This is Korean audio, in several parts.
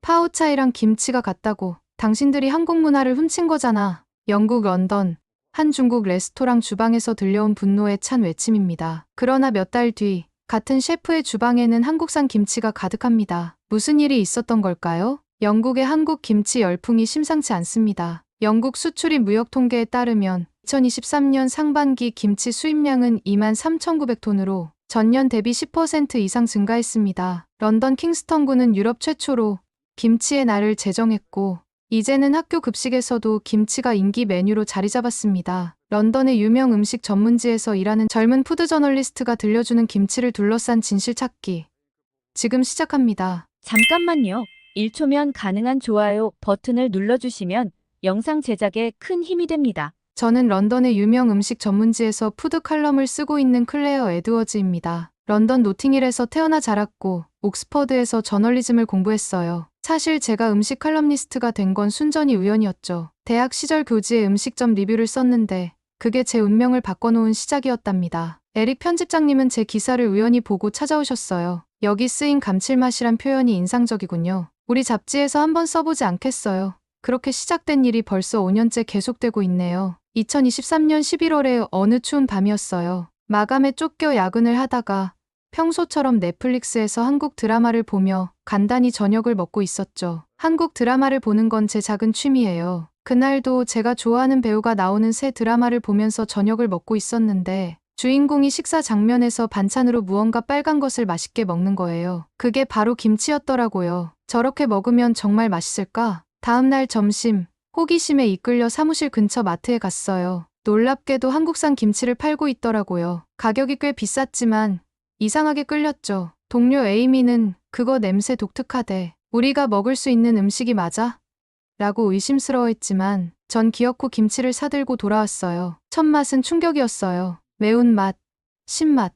파오차이랑 김치가 같다고. 당신들이 한국 문화를 훔친 거잖아. 영국 런던 한 중국 레스토랑 주방에서 들려온 분노에 찬 외침입니다. 그러나 몇 달 뒤 같은 셰프의 주방에는 한국산 김치가 가득합니다. 무슨 일이 있었던 걸까요? 영국의 한국 김치 열풍이 심상치 않습니다. 영국 수출입 무역 통계에 따르면 2023년 상반기 김치 수입량은 23,900톤으로 전년 대비 10% 이상 증가했습니다. 런던 킹스턴구는 유럽 최초로 김치의 날을 제정했고 이제는 학교 급식에서도 김치가 인기 메뉴로 자리 잡았습니다. 런던의 유명 음식 전문지에서 일하는 젊은 푸드 저널리스트가 들려주는 김치를 둘러싼 진실 찾기. 지금 시작합니다. 잠깐만요. 1초면 가능한 좋아요 버튼을 눌러주시면 영상 제작에 큰 힘이 됩니다. 저는 런던의 유명 음식 전문지에서 푸드 칼럼을 쓰고 있는 클레어 에드워즈입니다. 런던 노팅힐에서 태어나 자랐고 옥스퍼드에서 저널리즘을 공부했어요. 사실 제가 음식 칼럼니스트가 된 건 순전히 우연이었죠. 대학 시절 교지에 음식점 리뷰를 썼는데 그게 제 운명을 바꿔놓은 시작이었답니다. 에릭 편집장님은 제 기사를 우연히 보고 찾아오셨어요. 여기 쓰인 감칠맛이란 표현이 인상적이군요. 우리 잡지에서 한번 써보지 않겠어요. 그렇게 시작된 일이 벌써 5년째 계속되고 있네요. 2023년 11월에 어느 추운 밤이었어요. 마감에 쫓겨 야근을 하다가 평소처럼 넷플릭스에서 한국 드라마를 보며 간단히 저녁을 먹고 있었죠. 한국 드라마를 보는 건 제 작은 취미예요. 그날도 제가 좋아하는 배우가 나오는 새 드라마를 보면서 저녁을 먹고 있었는데 주인공이 식사 장면에서 반찬으로 무언가 빨간 것을 맛있게 먹는 거예요. 그게 바로 김치였더라고요. 저렇게 먹으면 정말 맛있을까? 다음날 점심, 호기심에 이끌려 사무실 근처 마트에 갔어요. 놀랍게도 한국산 김치를 팔고 있더라고요. 가격이 꽤 비쌌지만 이상하게 끌렸죠. 동료 에이미는 그거 냄새 독특하대. 우리가 먹을 수 있는 음식이 맞아? 라고 의심스러워했지만 전 기어코 김치를 사들고 돌아왔어요. 첫 맛은 충격이었어요. 매운맛, 신맛,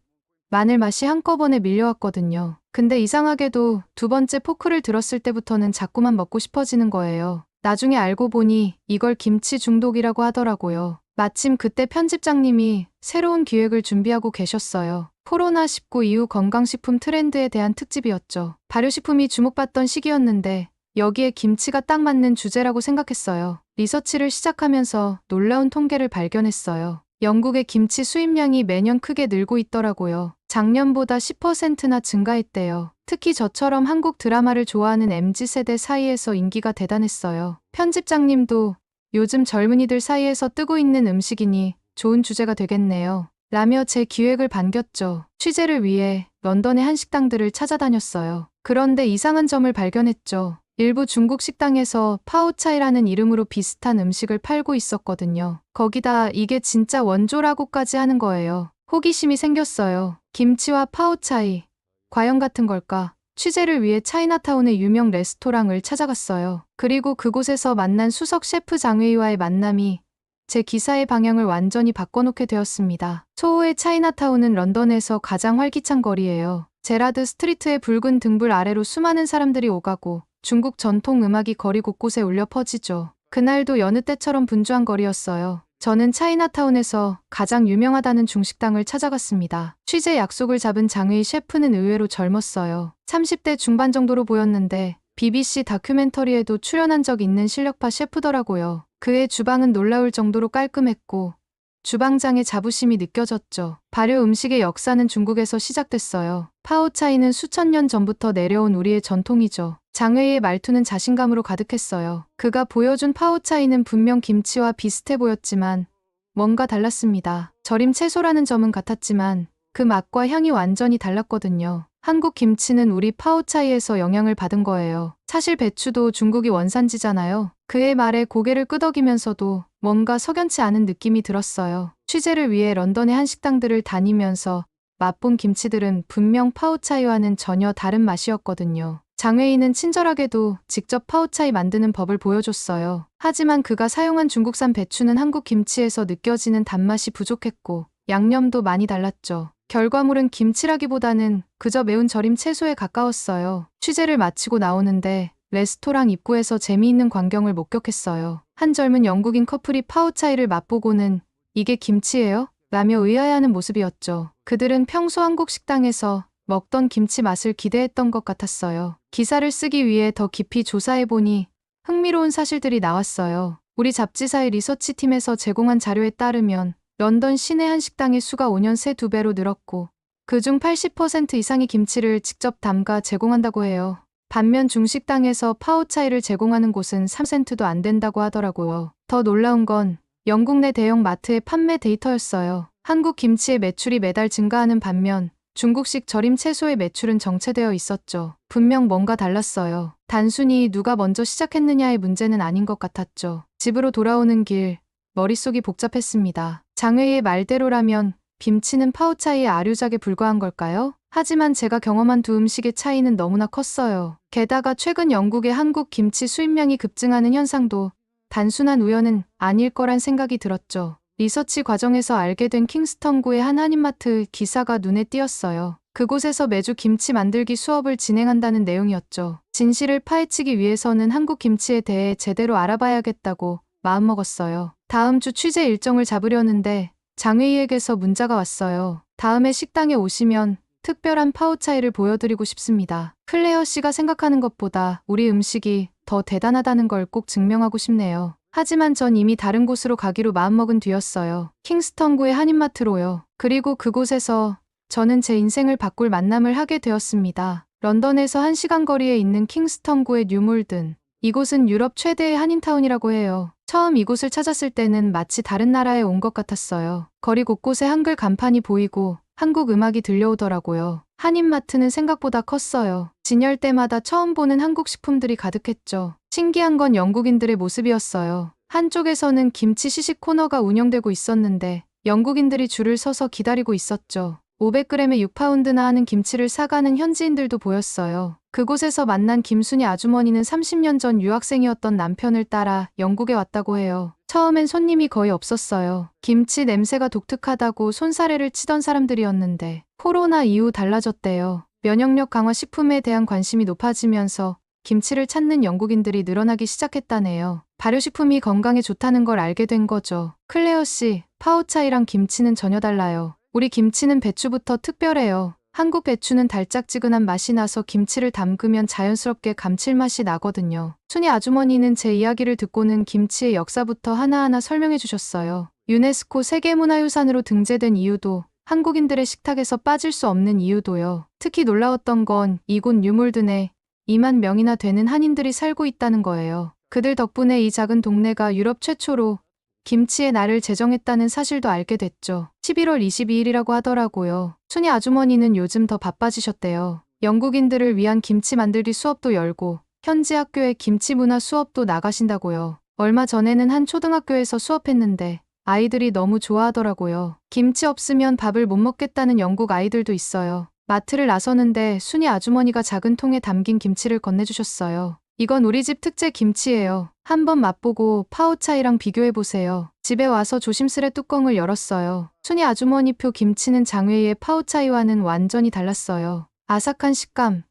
마늘 맛이 한꺼번에 밀려왔거든요. 근데 이상하게도 두 번째 포크를 들었을 때부터는 자꾸만 먹고 싶어지는 거예요. 나중에 알고 보니 이걸 김치 중독이라고 하더라고요. 마침 그때 편집장님이 새로운 기획을 준비하고 계셨어요. 코로나19 이후 건강식품 트렌드에 대한 특집이었죠. 발효식품이 주목받던 시기였는데 여기에 김치가 딱 맞는 주제라고 생각했어요. 리서치를 시작하면서 놀라운 통계를 발견했어요. 영국의 김치 수입량이 매년 크게 늘고 있더라고요. 작년보다 10%나 증가했대요. 특히 저처럼 한국 드라마를 좋아하는 MZ세대 사이에서 인기가 대단했어요. 편집장님도 요즘 젊은이들 사이에서 뜨고 있는 음식이니 좋은 주제가 되겠네요. 라며 제 기획을 반겼죠. 취재를 위해 런던의 한식당들을 찾아다녔어요. 그런데 이상한 점을 발견했죠. 일부 중국 식당에서 파오차이라는 이름으로 비슷한 음식을 팔고 있었거든요. 거기다 이게 진짜 원조라고까지 하는 거예요. 호기심이 생겼어요. 김치와 파오차이, 과연 같은 걸까? 취재를 위해 차이나타운의 유명 레스토랑을 찾아갔어요. 그리고 그곳에서 만난 수석 셰프 장웨이와의 만남이 제 기사의 방향을 완전히 바꿔놓게 되었습니다. 소호의 차이나타운은 런던에서 가장 활기찬 거리예요. 제라드 스트리트의 붉은 등불 아래로 수많은 사람들이 오가고 중국 전통 음악이 거리 곳곳에 울려 퍼지죠. 그날도 여느 때처럼 분주한 거리였어요. 저는 차이나타운에서 가장 유명하다는 중식당을 찾아갔습니다. 취재 약속을 잡은 장웨이 셰프는 의외로 젊었어요. 30대 중반 정도로 보였는데 BBC 다큐멘터리에도 출연한 적 있는 실력파 셰프더라고요. 그의 주방은 놀라울 정도로 깔끔했고 주방장의 자부심이 느껴졌죠. 발효 음식의 역사는 중국에서 시작됐어요. 파오차이는 수천 년 전부터 내려온 우리의 전통이죠. 장웨이의 말투는 자신감으로 가득했어요. 그가 보여준 파오차이는 분명 김치와 비슷해 보였지만 뭔가 달랐습니다. 절임 채소라는 점은 같았지만 그 맛과 향이 완전히 달랐거든요. 한국 김치는 우리 파오차이에서 영향을 받은 거예요. 사실 배추도 중국이 원산지잖아요. 그의 말에 고개를 끄덕이면서도 뭔가 석연치 않은 느낌이 들었어요. 취재를 위해 런던의 한식당들을 다니면서 맛본 김치들은 분명 파오차이와는 전혀 다른 맛이었거든요. 장웨이는 친절하게도 직접 파오차이 만드는 법을 보여줬어요. 하지만 그가 사용한 중국산 배추는 한국 김치에서 느껴지는 단맛이 부족했고 양념도 많이 달랐죠. 결과물은 김치라기보다는 그저 매운 절임 채소에 가까웠어요. 취재를 마치고 나오는데 레스토랑 입구에서 재미있는 광경을 목격했어요. 한 젊은 영국인 커플이 파오차이를 맛보고는 이게 김치예요? 라며 의아해하는 모습이었죠. 그들은 평소 한국 식당에서 먹던 김치 맛을 기대했던 것 같았어요. 기사를 쓰기 위해 더 깊이 조사해보니 흥미로운 사실들이 나왔어요. 우리 잡지사의 리서치팀에서 제공한 자료에 따르면 런던 시내 한 식당의 수가 5년 새 2배로 늘었고 그중 80% 이상이 김치를 직접 담가 제공한다고 해요. 반면 중식당에서 파오차이를 제공하는 곳은 3센트도 안 된다고 하더라고요. 더 놀라운 건 영국 내 대형 마트의 판매 데이터였어요. 한국 김치의 매출이 매달 증가하는 반면 중국식 절임 채소의 매출은 정체되어 있었죠. 분명 뭔가 달랐어요. 단순히 누가 먼저 시작했느냐의 문제는 아닌 것 같았죠. 집으로 돌아오는 길, 머릿속이 복잡했습니다. 장외의 말대로라면 김치는 파오차이의 아류작에 불과한 걸까요? 하지만 제가 경험한 두 음식의 차이는 너무나 컸어요. 게다가 최근 영국의 한국 김치 수입량이 급증하는 현상도 단순한 우연은 아닐 거란 생각이 들었죠. 리서치 과정에서 알게 된 킹스턴구의 한 한인마트 기사가 눈에 띄었어요. 그곳에서 매주 김치 만들기 수업을 진행한다는 내용이었죠. 진실을 파헤치기 위해서는 한국 김치에 대해 제대로 알아봐야겠다고 마음먹었어요. 다음 주 취재 일정을 잡으려는데 장회의에게서 문자가 왔어요. 다음에 식당에 오시면 특별한 파오차이를 보여드리고 싶습니다. 클레어 씨가 생각하는 것보다 우리 음식이 더 대단하다는 걸 꼭 증명하고 싶네요. 하지만 전 이미 다른 곳으로 가기로 마음먹은 뒤였어요. 킹스턴구의 한인마트로요. 그리고 그곳에서 저는 제 인생을 바꿀 만남을 하게 되었습니다. 런던에서 1시간 거리에 있는 킹스턴구의 뉴몰든. 이곳은 유럽 최대의 한인타운이라고 해요. 처음 이곳을 찾았을 때는 마치 다른 나라에 온 것 같았어요. 거리 곳곳에 한글 간판이 보이고 한국 음악이 들려오더라고요. 한인마트는 생각보다 컸어요. 진열 때마다 처음 보는 한국 식품들이 가득했죠. 신기한 건 영국인들의 모습이었어요. 한쪽에서는 김치 시식 코너가 운영되고 있었는데 영국인들이 줄을 서서 기다리고 있었죠. 500g에 6파운드나 하는 김치를 사가는 현지인들도 보였어요. 그곳에서 만난 김순희 아주머니는 30년 전 유학생이었던 남편을 따라 영국에 왔다고 해요. 처음엔 손님이 거의 없었어요. 김치 냄새가 독특하다고 손사래를 치던 사람들이었는데 코로나 이후 달라졌대요. 면역력 강화 식품에 대한 관심이 높아지면서 김치를 찾는 영국인들이 늘어나기 시작했다네요. 발효식품이 건강에 좋다는 걸 알게 된 거죠. 클레어 씨, 파오차이랑 김치는 전혀 달라요. 우리 김치는 배추부터 특별해요. 한국 배추는 달짝지근한 맛이 나서 김치를 담그면 자연스럽게 감칠맛이 나거든요. 순이 아주머니는 제 이야기를 듣고는 김치의 역사부터 하나하나 설명해 주셨어요. 유네스코 세계문화유산으로 등재된 이유도 한국인들의 식탁에서 빠질 수 없는 이유도요. 특히 놀라웠던 건 이곳 뉴몰든에 2만 명이나 되는 한인들이 살고 있다는 거예요. 그들 덕분에 이 작은 동네가 유럽 최초로 김치의 날을 제정했다는 사실도 알게 됐죠. 11월 22일이라고 하더라고요. 순이 아주머니는 요즘 더 바빠지셨대요. 영국인들을 위한 김치 만들기 수업도 열고 현지 학교에 김치 문화 수업도 나가신다고요. 얼마 전에는 한 초등학교에서 수업했는데 아이들이 너무 좋아하더라고요. 김치 없으면 밥을 못 먹겠다는 영국 아이들도 있어요. 마트를 나서는데 순이 아주머니가 작은 통에 담긴 김치를 건네주셨어요. 이건 우리 집 특제 김치예요. 한번 맛보고 파오차이랑 비교해보세요. 집에 와서 조심스레 뚜껑을 열었어요. 순이 아주머니표 김치는 장외의 파오차이와는 완전히 달랐어요. 아삭한 식감,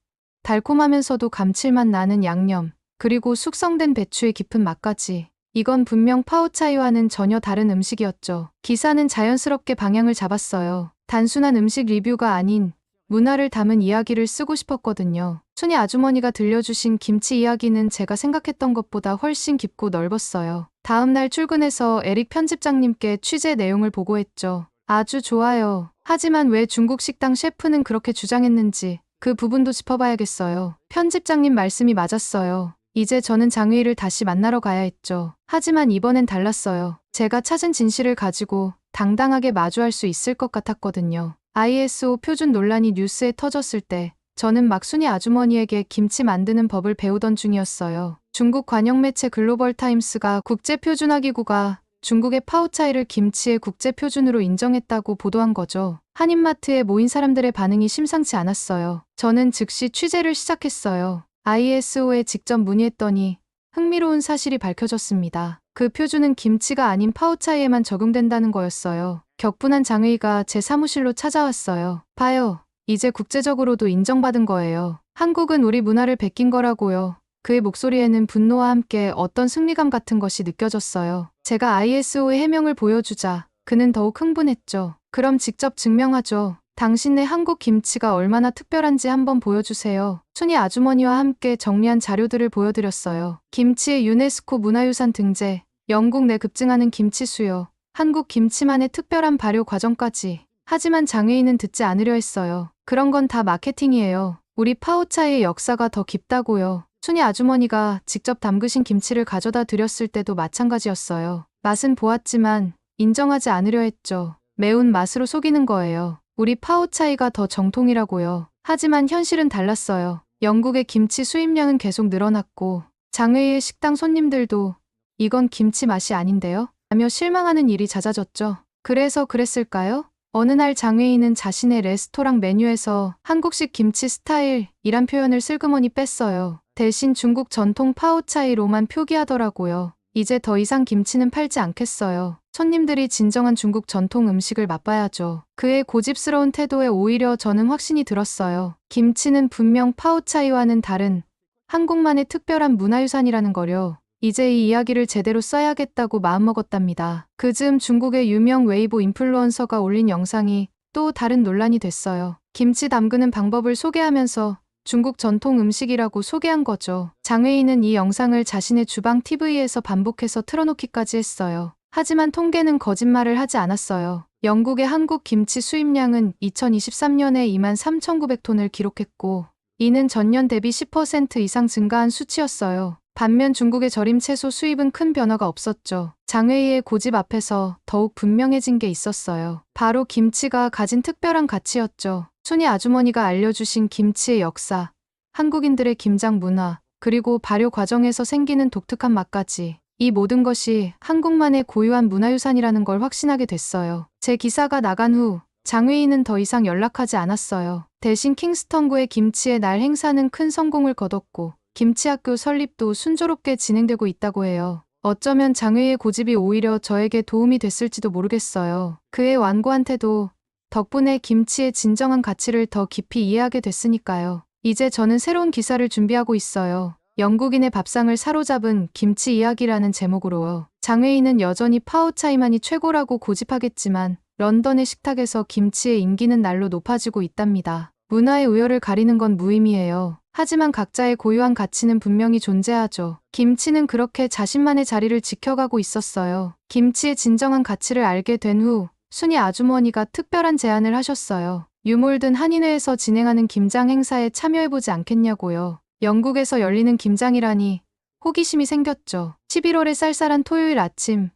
달콤하면서도 감칠맛 나는 양념, 그리고 숙성된 배추의 깊은 맛까지. 이건 분명 파오차이와는 전혀 다른 음식이었죠. 기사는 자연스럽게 방향을 잡았어요. 단순한 음식 리뷰가 아닌 문화를 담은 이야기를 쓰고 싶었거든요. 순이 아주머니가 들려주신 김치 이야기는 제가 생각했던 것보다 훨씬 깊고 넓었어요. 다음 날 출근해서 에릭 편집장님께 취재 내용을 보고했죠. 아주 좋아요. 하지만 왜 중국 식당 셰프는 그렇게 주장했는지 그 부분도 짚어봐야겠어요. 편집장님 말씀이 맞았어요. 이제 저는 장의를 다시 만나러 가야 했죠. 하지만 이번엔 달랐어요. 제가 찾은 진실을 가지고 당당하게 마주할 수 있을 것 같았거든요. ISO 표준 논란이 뉴스에 터졌을 때 저는 막 순이 아주머니에게 김치 만드는 법을 배우던 중이었어요. 중국 관영 매체 글로벌 타임스가 국제표준화기구가 중국의 파오차이를 김치의 국제표준으로 인정했다고 보도한 거죠. 한인마트에 모인 사람들의 반응이 심상치 않았어요. 저는 즉시 취재를 시작했어요. ISO에 직접 문의했더니 흥미로운 사실이 밝혀졌습니다. 그 표준은 김치가 아닌 파오차이에만 적용된다는 거였어요. 격분한 장의가 제 사무실로 찾아왔어요. 봐요. 이제 국제적으로도 인정받은 거예요. 한국은 우리 문화를 베낀 거라고요. 그의 목소리에는 분노와 함께 어떤 승리감 같은 것이 느껴졌어요. 제가 ISO의 해명을 보여주자 그는 더욱 흥분했죠. 그럼 직접 증명하죠. 당신네 한국 김치가 얼마나 특별한지 한번 보여주세요. 순이 아주머니와 함께 정리한 자료들을 보여드렸어요. 김치의 유네스코 문화유산 등재, 영국 내 급증하는 김치 수요, 한국 김치만의 특별한 발효 과정까지. 하지만 장애인은 듣지 않으려 했어요. 그런 건 다 마케팅이에요. 우리 파오차이의 역사가 더 깊다고요. 순이 아주머니가 직접 담그신 김치를 가져다 드렸을 때도 마찬가지였어요. 맛은 보았지만 인정하지 않으려 했죠. 매운 맛으로 속이는 거예요. 우리 파오차이가 더 정통이라고요. 하지만 현실은 달랐어요. 영국의 김치 수입량은 계속 늘어났고 장외의 식당 손님들도 이건 김치 맛이 아닌데요? 하며 실망하는 일이 잦아졌죠. 그래서 그랬을까요? 어느 날 장외인은 자신의 레스토랑 메뉴에서 한국식 김치 스타일이란 표현을 슬그머니 뺐어요. 대신 중국 전통 파오차이로만 표기하더라고요. 이제 더 이상 김치는 팔지 않겠어요. 손님들이 진정한 중국 전통 음식을 맛봐야죠. 그의 고집스러운 태도에 오히려 저는 확신이 들었어요. 김치는 분명 파오차이와는 다른 한국만의 특별한 문화유산이라는 거요. 이제 이 이야기를 제대로 써야겠다고 마음먹었답니다. 그즈음 중국의 유명 웨이보 인플루언서가 올린 영상이 또 다른 논란이 됐어요. 김치 담그는 방법을 소개하면서 중국 전통 음식이라고 소개한 거죠. 장외인은 이 영상을 자신의 주방 TV에서 반복해서 틀어놓기까지 했어요. 하지만 통계는 거짓말을 하지 않았어요. 영국의 한국 김치 수입량은 2023년에 23,900톤을 기록했고 이는 전년 대비 10% 이상 증가한 수치였어요. 반면 중국의 절임 채소 수입은 큰 변화가 없었죠. 장외이의 고집 앞에서 더욱 분명해진 게 있었어요. 바로 김치가 가진 특별한 가치였죠. 순이 아주머니가 알려주신 김치의 역사, 한국인들의 김장 문화, 그리고 발효 과정에서 생기는 독특한 맛까지. 이 모든 것이 한국만의 고유한 문화유산이라는 걸 확신하게 됐어요. 제 기사가 나간 후 장외인은 더 이상 연락하지 않았어요. 대신 킹스턴구의 김치의 날 행사는 큰 성공을 거뒀고 김치학교 설립도 순조롭게 진행되고 있다고 해요. 어쩌면 장외의 고집이 오히려 저에게 도움이 됐을지도 모르겠어요. 그의 완고한 태도 덕분에 김치의 진정한 가치를 더 깊이 이해하게 됐으니까요. 이제 저는 새로운 기사를 준비하고 있어요. 영국인의 밥상을 사로잡은 김치 이야기라는 제목으로요. 장외인은 여전히 파오차이만이 최고라고 고집하겠지만 런던의 식탁에서 김치의 인기는 날로 높아지고 있답니다. 문화의 우열을 가리는 건 무의미해요. 하지만 각자의 고유한 가치는 분명히 존재하죠. 김치는 그렇게 자신만의 자리를 지켜가고 있었어요. 김치의 진정한 가치를 알게 된 후 순이 아주머니가 특별한 제안을 하셨어요. 유몰든 한인회에서 진행하는 김장 행사에 참여해보지 않겠냐고요. 영국에서 열리는 김장이라니 호기심이 생겼죠. 11월의 쌀쌀한 토요일 아침,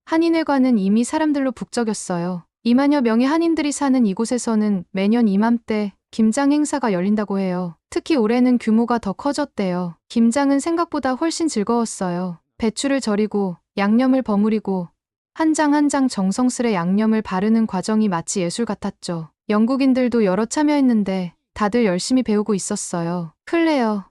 한인회관은 이미 사람들로 북적였어요. 2만여 명의 한인들이 사는 이곳에서는 매년 이맘때 김장 행사가 열린다고 해요. 특히 올해는 규모가 더 커졌대요. 김장은 생각보다 훨씬 즐거웠어요. 배추를 절이고 양념을 버무리고 한 장 한 장 정성스레 양념을 바르는 과정이 마치 예술 같았죠. 영국인들도 여러 참여했는데 다들 열심히 배우고 있었어요. 클레어,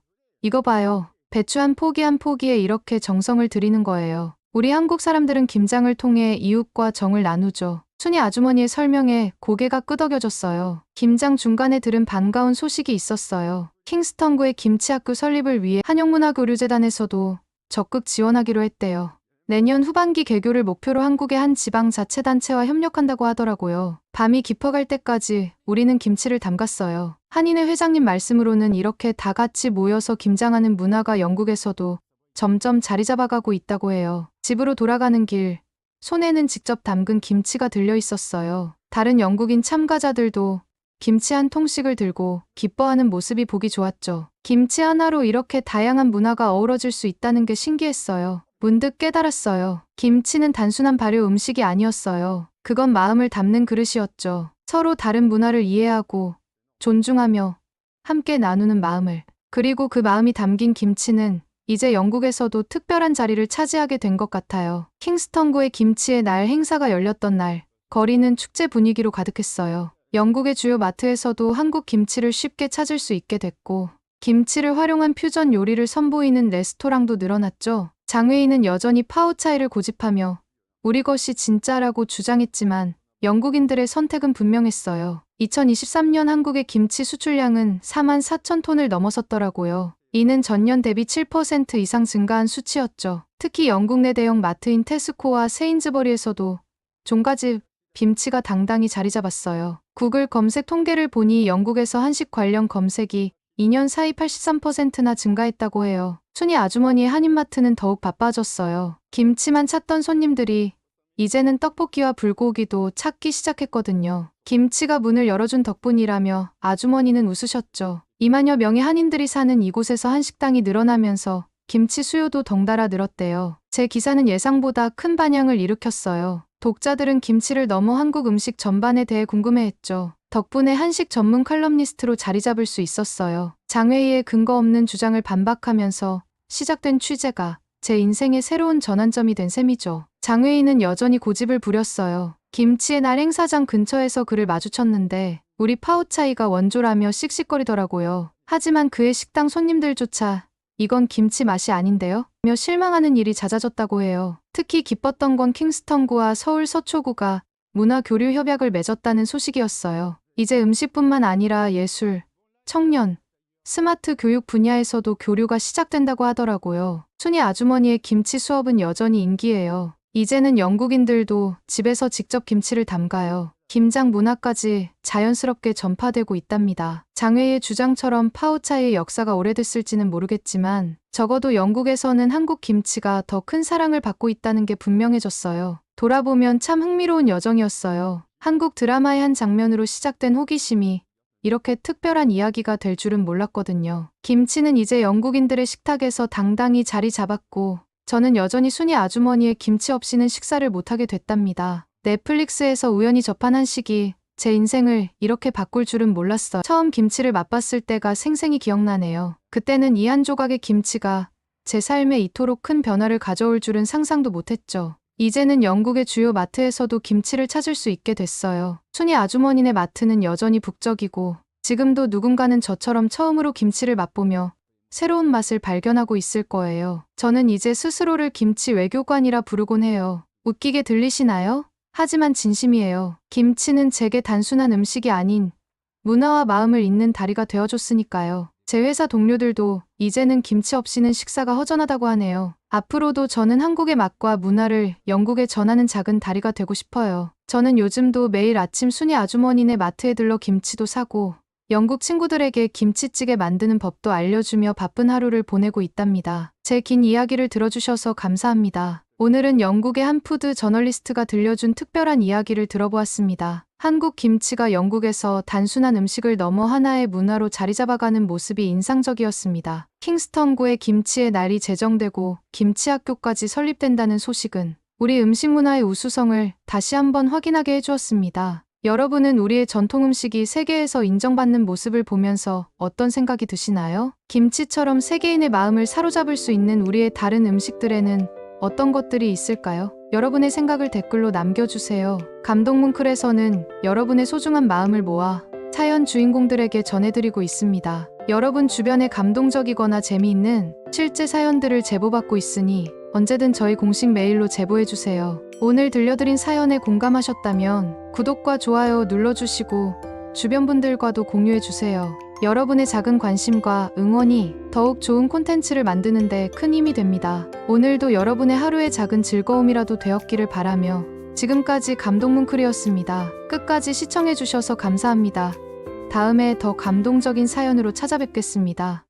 이거 봐요. 배추 한 포기 한 포기에 이렇게 정성을 들이는 거예요. 우리 한국 사람들은 김장을 통해 이웃과 정을 나누죠. 순이 아주머니의 설명에 고개가 끄덕여졌어요. 김장 중간에 들은 반가운 소식이 있었어요. 킹스턴구의 김치학교 설립을 위해 한영문화교류재단에서도 적극 지원하기로 했대요. 내년 후반기 개교를 목표로 한국의 한 지방자치단체와 협력한다고 하더라고요. 밤이 깊어갈 때까지 우리는 김치를 담갔어요. 한인회 회장님 말씀으로는 이렇게 다 같이 모여서 김장하는 문화가 영국에서도 점점 자리 잡아가고 있다고 해요. 집으로 돌아가는 길, 손에는 직접 담근 김치가 들려 있었어요. 다른 영국인 참가자들도 김치 한 통씩을 들고 기뻐하는 모습이 보기 좋았죠. 김치 하나로 이렇게 다양한 문화가 어우러질 수 있다는 게 신기했어요. 문득 깨달았어요. 김치는 단순한 발효 음식이 아니었어요. 그건 마음을 담는 그릇이었죠. 서로 다른 문화를 이해하고 존중하며 함께 나누는 마음을. 그리고 그 마음이 담긴 김치는 이제 영국에서도 특별한 자리를 차지하게 된 것 같아요. 킹스턴구의 김치의 날 행사가 열렸던 날, 거리는 축제 분위기로 가득했어요. 영국의 주요 마트에서도 한국 김치를 쉽게 찾을 수 있게 됐고, 김치를 활용한 퓨전 요리를 선보이는 레스토랑도 늘어났죠. 장외인은 여전히 파오차이를 고집하며 우리 것이 진짜라고 주장했지만 영국인들의 선택은 분명했어요. 2023년 한국의 김치 수출량은 44,000톤을 넘어섰더라고요. 이는 전년 대비 7% 이상 증가한 수치였죠. 특히 영국 내 대형 마트인 테스코와 세인즈버리에서도 종갓집 김치가 당당히 자리 잡았어요. 구글 검색 통계를 보니 영국에서 한식 관련 검색이 2년 사이 83%나 증가했다고 해요. 순이 아주머니의 한인마트는 더욱 바빠졌어요. 김치만 찾던 손님들이 이제는 떡볶이와 불고기도 찾기 시작했거든요. 김치가 문을 열어준 덕분이라며 아주머니는 웃으셨죠. 2만여 명의 한인들이 사는 이곳에서 한식당이 늘어나면서 김치 수요도 덩달아 늘었대요. 제 기사는 예상보다 큰 반향을 일으켰어요. 독자들은 김치를 넘어 한국 음식 전반에 대해 궁금해했죠. 덕분에 한식 전문 칼럼니스트로 자리 잡을 수 있었어요. 장외희의 근거 없는 주장을 반박하면서 시작된 취재가 제 인생의 새로운 전환점이 된 셈이죠. 장외희는 여전히 고집을 부렸어요. 김치의 날 행사장 근처에서 그를 마주쳤는데 우리 파우차이가 원조라며 씩씩거리더라고요. 하지만 그의 식당 손님들조차 이건 김치 맛이 아닌데요? 며 실망하는 일이 잦아졌다고 해요. 특히 기뻤던 건 킹스턴구와 서울 서초구가 문화 교류 협약을 맺었다는 소식이었어요. 이제 음식뿐만 아니라 예술, 청년, 스마트 교육 분야에서도 교류가 시작된다고 하더라고요. 순이 아주머니의 김치 수업은 여전히 인기예요. 이제는 영국인들도 집에서 직접 김치를 담가요. 김장 문화까지 자연스럽게 전파되고 있답니다. 장외의 주장처럼 파오차이의 역사가 오래됐을지는 모르겠지만 적어도 영국에서는 한국 김치가 더 큰 사랑을 받고 있다는 게 분명해졌어요. 돌아보면 참 흥미로운 여정이었어요. 한국 드라마의 한 장면으로 시작된 호기심이 이렇게 특별한 이야기가 될 줄은 몰랐거든요. 김치는 이제 영국인들의 식탁에서 당당히 자리 잡았고 저는 여전히 순이 아주머니의 김치 없이는 식사를 못하게 됐답니다. 넷플릭스에서 우연히 접한 한식이 제 인생을 이렇게 바꿀 줄은 몰랐어요. 처음 김치를 맛봤을 때가 생생히 기억나네요. 그때는 이 한 조각의 김치가 제 삶에 이토록 큰 변화를 가져올 줄은 상상도 못했죠. 이제는 영국의 주요 마트에서도 김치를 찾을 수 있게 됐어요. 순이 아주머니네 마트는 여전히 북적이고 지금도 누군가는 저처럼 처음으로 김치를 맛보며 새로운 맛을 발견하고 있을 거예요. 저는 이제 스스로를 김치 외교관이라 부르곤 해요. 웃기게 들리시나요? 하지만 진심이에요. 김치는 제게 단순한 음식이 아닌 문화와 마음을 잇는 다리가 되어줬으니까요. 제 회사 동료들도 이제는 김치 없이는 식사가 허전하다고 하네요. 앞으로도 저는 한국의 맛과 문화를 영국에 전하는 작은 다리가 되고 싶어요. 저는 요즘도 매일 아침 순이 아주머니네 마트에 들러 김치도 사고 영국 친구들에게 김치찌개 만드는 법도 알려주며 바쁜 하루를 보내고 있답니다. 제 긴 이야기를 들어주셔서 감사합니다. 오늘은 영국의 한 푸드 저널리스트가 들려준 특별한 이야기를 들어보았습니다. 한국 김치가 영국에서 단순한 음식을 넘어 하나의 문화로 자리 잡아가는 모습이 인상적이었습니다. 킹스턴구의 김치의 날이 제정되고 김치학교까지 설립된다는 소식은 우리 음식 문화의 우수성을 다시 한번 확인하게 해주었습니다. 여러분은 우리의 전통 음식이 세계에서 인정받는 모습을 보면서 어떤 생각이 드시나요? 김치처럼 세계인의 마음을 사로잡을 수 있는 우리의 다른 음식들에는 어떤 것들이 있을까요? 여러분의 생각을 댓글로 남겨주세요. 감동문클에서는 여러분의 소중한 마음을 모아 사연 주인공들에게 전해드리고 있습니다. 여러분 주변에 감동적이거나 재미있는 실제 사연들을 제보받고 있으니 언제든 저희 공식 메일로 제보해주세요. 오늘 들려드린 사연에 공감하셨다면 구독과 좋아요 눌러주시고 주변 분들과도 공유해주세요. 여러분의 작은 관심과 응원이 더욱 좋은 콘텐츠를 만드는 데 큰 힘이 됩니다. 오늘도 여러분의 하루의 작은 즐거움이라도 되었기를 바라며 지금까지 감동문클이었습니다. 끝까지 시청해주셔서 감사합니다. 다음에 더 감동적인 사연으로 찾아뵙겠습니다.